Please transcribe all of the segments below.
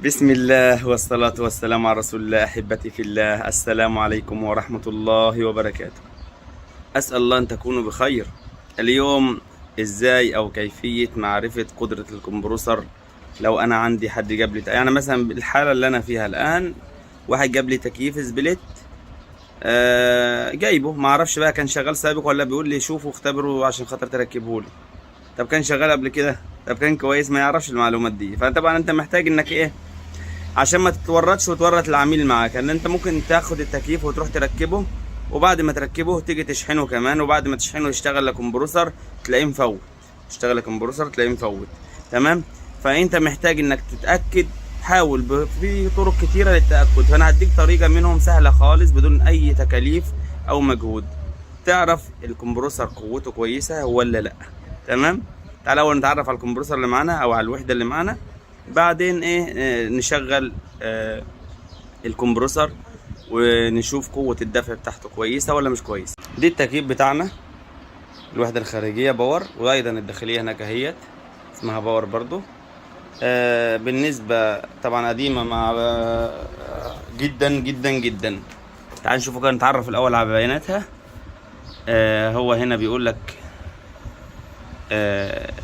بسم الله والصلاة والسلام على رسول الله. أحبتي في الله، السلام عليكم ورحمة الله وبركاته. أسأل الله أن تكونوا بخير. اليوم إزاي أو كيفية معرفة قدرة الكمبروسر لو أنا عندي حد جاب لي يعني مثلا الحالة اللي أنا فيها الآن، واحد جاب لي تكييف سبليت جايبه، ما اعرفش بقى كان شغال سابق ولا بيقول لي شوفوا اختبروا عشان خاطر تركبه لي. طب كان شغال قبل كده؟ طب كان كويس؟ ما يعرفش المعلومات دي. فطبعا انت محتاج انك ايه، عشان ما تتورطش وتورط العميل معاك، ان انت ممكن تاخد التكييف وتروح تركبه، وبعد ما تركبه تيجي تشحنه كمان، وبعد ما تشحنه يشتغل لك كمبروسر تلاقيه مفوت، يشتغل لك كمبروسر تلاقيه مفوت. تمام؟ فانت محتاج انك تتاكد. حاول في طرق كتيره للتاكد، فانا هديك طريقه منهم سهله خالص بدون اي تكاليف او مجهود، تعرف الكمبروسر قوته كويسه ولا لا. تمام؟ تعال اول نتعرف على الكمبروسر اللي معانا او على الوحده اللي معانا، بعدين نشغل الكمبروسر ونشوف قوة الدفع بتاعته كويسة ولا مش كويسة. دي التكييف بتاعنا، الوحدة الخارجية باور، وايضا الداخلية هناك اهيت اسمها باور برضو. بالنسبة طبعا قديمة مع جدا جدا جدا. تعال نشوفوا كده، نتعرف الاول على بياناتها. هو هنا بيقول لك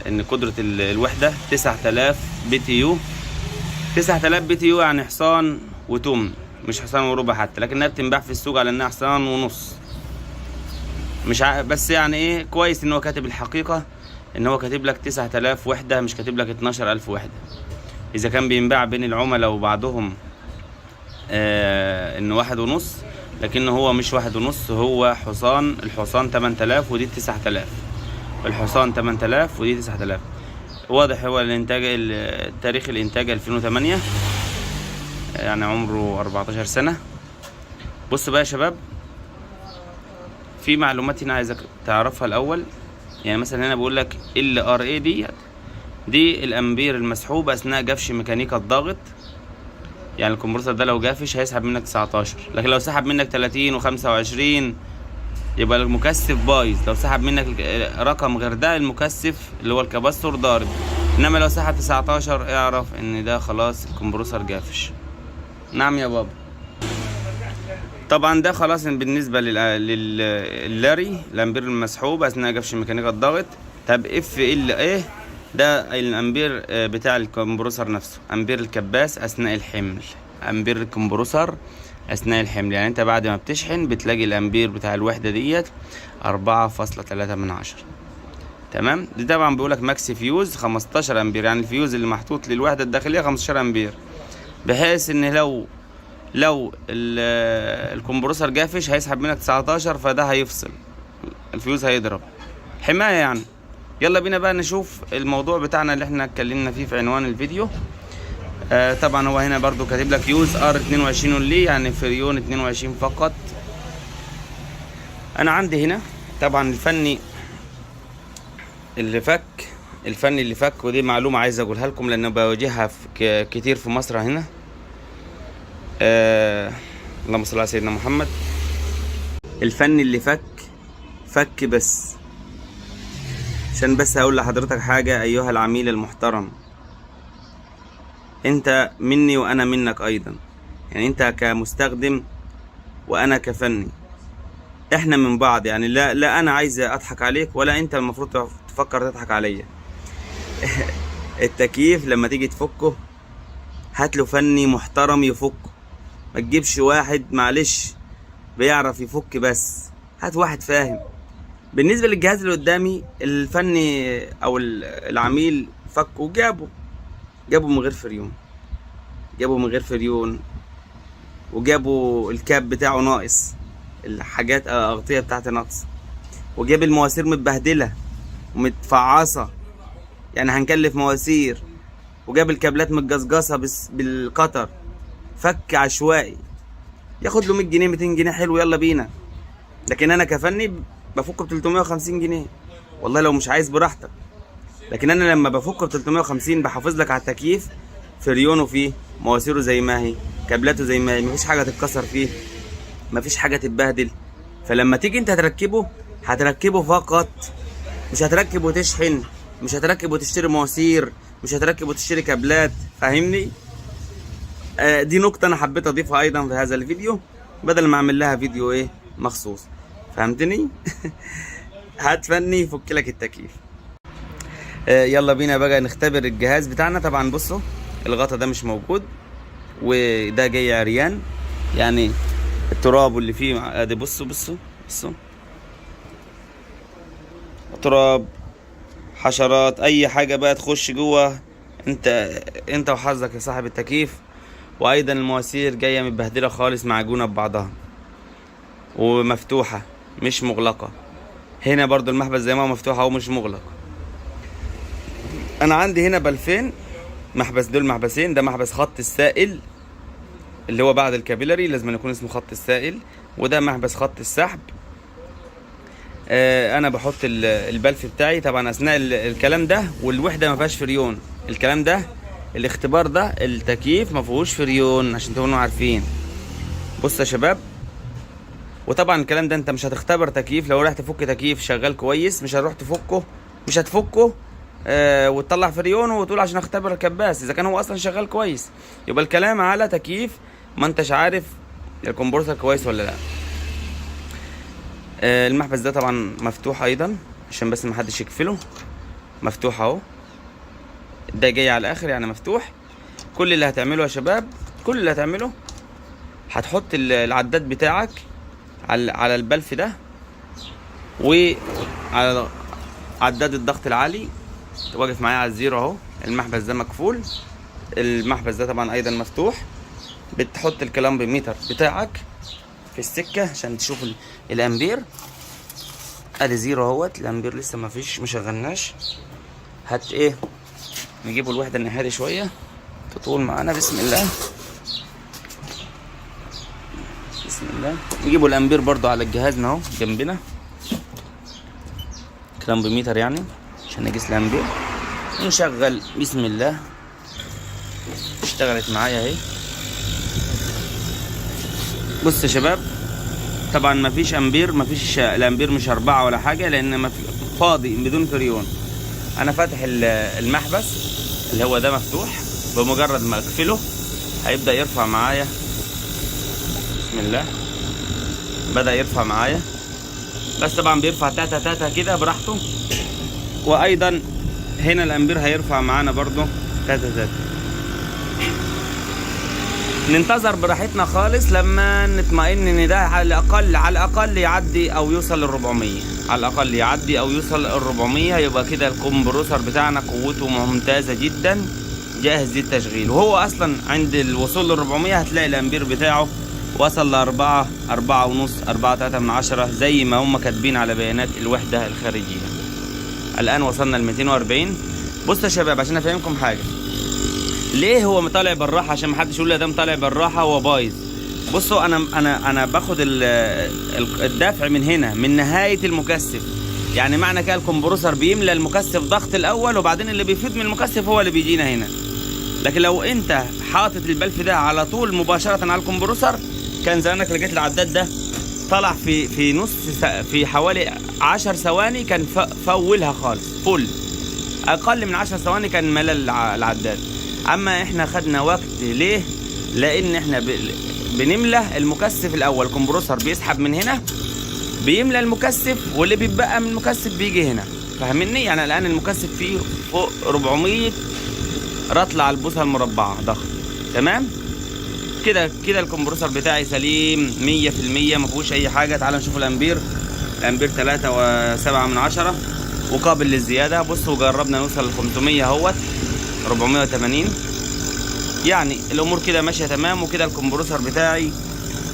ان قدرة الوحدة 9000 بي تي يو. 9000 بي تي يو يعني حصان وتمن، مش حصان وربع حتى، لكنها بتنباع في السوق على انها حصان ونص. مش بس يعني ايه، كويس ان هو كاتب الحقيقة، ان هو كاتب لك 9000 وحدة، مش كاتب لك 12000 وحدة. اذا كان بينباع بين العملاء وبعضهم انه 1.5، لكن هو مش 1.5، هو حصان. الحصان 8000 ودي 9000. الحصان 8000 ودي 9000. واضح هو الانتاج، تاريخ الانتاج 2008، يعني عمره 14 سنة. بص بقى يا شباب، في معلومات هنا عايزك تعرفها الاول. يعني مثلا هنا بقول لك ال ار اي دي الامبير المسحوب اثناء جفش ميكانيكا الضغط. يعني الكمبرسور ده لو جافش هيسحب منك 19، لكن لو سحب منك 30 و25 يبقى المكثف بايظ. لو سحب منك رقم غير ده، المكثف اللي هو الكباستور ضارب. انما لو سحب 19 اعرف ان ده خلاص الكمبرسور جافش. نعم يا بابا. طبعا ده خلاص بالنسبه لللاري، الامبير المسحوب اثناء جفش ميكانيكا الضغط. طب اف ال ايه ده؟ الامبير بتاع الكمبرسور نفسه، امبير الكباس اثناء الحمل، امبير الكمبرسور اثناء الحمل. يعني انت بعد ما بتشحن بتلاقي الامبير بتاع الوحده ديت 4.3. تمام؟ دي طبعا بيقولك ماكس فيوز 15 امبير، يعني الفيوز اللي محطوط للوحده الداخليه 15 امبير، بحيث ان لو الكمبرسور جافش هيسحب منك 19، فده هيفصل، الفيوز هيضرب، حمايه يعني. يلا بينا بقى نشوف الموضوع بتاعنا اللي احنا اتكلمنا فيه في عنوان الفيديو. طبعا هو هنا برضو كاتب لك يوز ار 22 اونلي، يعني فريون 22 فقط. انا عندي هنا طبعا الفني اللي فك، ودي معلومه عايز اقولها لكم لان بواجهها كتير في مصر هنا. اللهم صل على سيدنا محمد. الفني اللي فك بس، عشان بس هقول لحضرتك حاجه ايها العميل المحترم، انت مني وانا منك ايضا، يعني انت كمستخدم وانا كفني، احنا من بعض. يعني لا انا عايز اضحك عليك ولا انت المفروض تفكر تضحك عليا. التكييف لما تيجي تفكه هات له فني محترم يفكه، ما تجيبش واحد معلش بيعرف يفك بس، هات واحد فاهم. بالنسبه للجهاز اللي قدامي، الفني او العميل فكه، جابوا من غير فريون، وجابوا الكاب بتاعه ناقص، الحاجات الاغطيه بتاعته ناقصه، وجاب المواسير متبهدله ومتفعصه، يعني هنكلف مواسير، وجاب الكابلات متجصجصه بالقطر. فك عشوائي ياخد له 100 جنيه 200 جنيه، حلو يلا بينا. لكن انا كفني بفك ب 350 جنيه، والله لو مش عايز براحتك. لكن انا لما بفك ب 350 بحافظ لك على التكييف، فريونه فيه، مواسيره زي ما هي، كابلاته زي ما هي، مفيش حاجه تتكسر فيه، مفيش حاجه تتبهدل. فلما تيجي انت هتركبه فقط، مش هتركب وتشحن، مش هتركب وتشتري مواسير، مش هتركب وتشتري كابلات. فاهمني؟ دي نقطة انا حبيت اضيفها ايضا في هذا الفيديو بدل ما اعمل لها فيديو ايه مخصوص. فهمتني؟ هات فني يفك لك التكييف. يلا بينا بقى نختبر الجهاز بتاعنا. طبعا بصوا الغطا ده مش موجود وده جاي عريان، يعني التراب اللي فيه ادي. بصوا تراب، حشرات، اي حاجه بقى تخش جوه. انت وحظك يا صاحب التكييف. وايضا المواسير جايه متبهدله خالص، معجونه ببعضها ومفتوحه مش مغلقه. هنا برضو المحبس زي ما هو مفتوح اهو مش مغلق. انا عندي هنا بلفين محبس، دول محبسين. ده محبس خط السائل اللي هو بعد الكابيلاري، لازم يكون اسمه خط السائل، وده محبس خط السحب. انا بحط البلف بتاعي طبعا اثناء الكلام ده، والوحده ما فيهاش فريون. الكلام ده الاختبار ده التكييف ما فيهوش فريون عشان تكونوا عارفين. بص يا شباب، وطبعا الكلام ده انت مش هتختبر تكييف لو رحت تفك تكييف شغال كويس، مش هتروح تفكه، مش هتفكه وتطلع فريون وتقول عشان اختبر الكباس اذا كان هو اصلا شغال كويس. يبقى الكلام على تكييف ما انتش عارف الكمبرسور كويس ولا لا. المحبس ده طبعا مفتوح ايضا عشان بس ما حدش يقفله. مفتوح اهو، ده جاي على الاخر يعني مفتوح. كل اللي هتعمله يا شباب، كل اللي هتعمله هتحط العداد بتاعك على البلف ده وعلى عداد الضغط العالي. واقف معايا على الزيرو اهو. المحبس ده مقفول، المحبس ده طبعا ايضا مفتوح. بتحط الكلامب ميتر بتاعك في السكه عشان تشوف الامبير. ادي زيرو اهوت، الامبير لسه ما فيش، مشغلناش. هات ايه، نجيبوا الوحده النهائيه شويه تطول معانا. بسم الله بسم الله. نجيبوا الامبير برضو على الجهاز اهو جنبنا، كلامب ميتر يعني عشان نقيس الامبير. نشغل بسم الله. اشتغلت معايا اهي. بص يا شباب، طبعا مفيش امبير، مفيش الامبير مش 4 ولا حاجه لان فاضي بدون فريون. انا فاتح المحبس اللي هو ده مفتوح، بمجرد ما اقفله هيبدا يرفع معايا. بسم الله، بدا يرفع معايا، بس طبعا بيرفع تاتا كده براحته. وايضا هنا الامبير هيرفع معانا برضو تاتا. ننتظر براحتنا خالص لما نطمئن ان ده على الاقل يعدي او يوصل ل400. على الاقل يعدي او يوصل ل400، يبقى كده الكمبروسر بتاعنا قوته ممتازه جدا، جاهز للتشغيل. وهو اصلا عند الوصول ل400 هتلاقي الامبير بتاعه وصل ل 4 4.5 4.3 زي ما هم كاتبين على بيانات الوحده الخارجيه. الان وصلنا ل 240. بصوا يا شباب عشان افهمكم حاجه، ليه هو مطالع بالراحه؟ عشان محدش يقول لي ده مطالع بالراحه هو بايظ. بصوا انا باخد الدفع من هنا من نهايه المكثف، يعني معنى كده الكمبروسر بيملى المكثف ضغط الاول وبعدين اللي بيفيض من المكثف هو اللي بيجينا هنا. لكن لو انت حاطط البلف ده على طول مباشره على الكمبروسر كان زمانك لقيت العداد ده طلع في حوالي 10 ثواني كان فولها خالص فل. اقل من 10 ثواني كان ملى العداد. اما احنا خدنا وقت ليه؟ لان احنا بنملى المكثف الاول. الكمبروسر بيسحب من هنا بيملى المكثف واللي بيتبقى من المكثف بيجي هنا. فاهمني؟ يعني الان المكثف فيه فوق 400 رطلة على البوصة المربعة ضغط. تمام كده الكمبروسر بتاعي سليم 100%، ما فيهوش اي حاجه. تعالوا نشوف الامبير. الامبير 3.7 وقابل للزياده. بصوا جربنا نوصل ل 500 اهوت 480. يعني الامور كده ماشيه تمام، وكده الكمبروسر بتاعي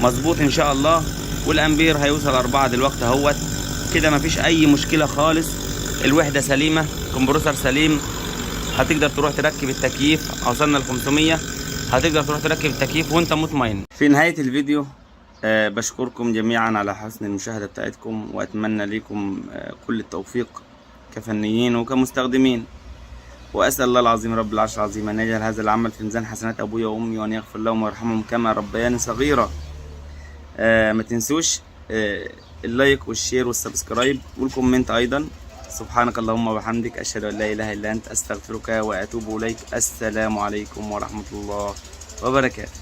مظبوط ان شاء الله. والامبير هيوصل 4 دلوقتي اهوت. كده مفيش اي مشكله خالص، الوحده سليمه، الكمبروسر سليم. هتقدر تروح تركب التكييف. وصلنا ل 500 هتقدر تروح تركب التكييف وانت مطمئن. في نهايه الفيديو بشكركم جميعا على حسن المشاهده بتاعتكم، واتمنى لكم كل التوفيق كفنيين وكمستخدمين. واسال الله العظيم رب العرش العظيم ان يجعل هذا العمل في ميزان حسنات ابويا وامي، وان يغفر لهم ويرحمهم كما ربياني صغيرا. ما تنسوش اللايك والشير والسبسكرايب والكومنت ايضا. سبحانك اللهم وبحمدك، اشهد ان لا اله الا انت، استغفرك واتوب اليك. السلام عليكم ورحمه الله وبركاته.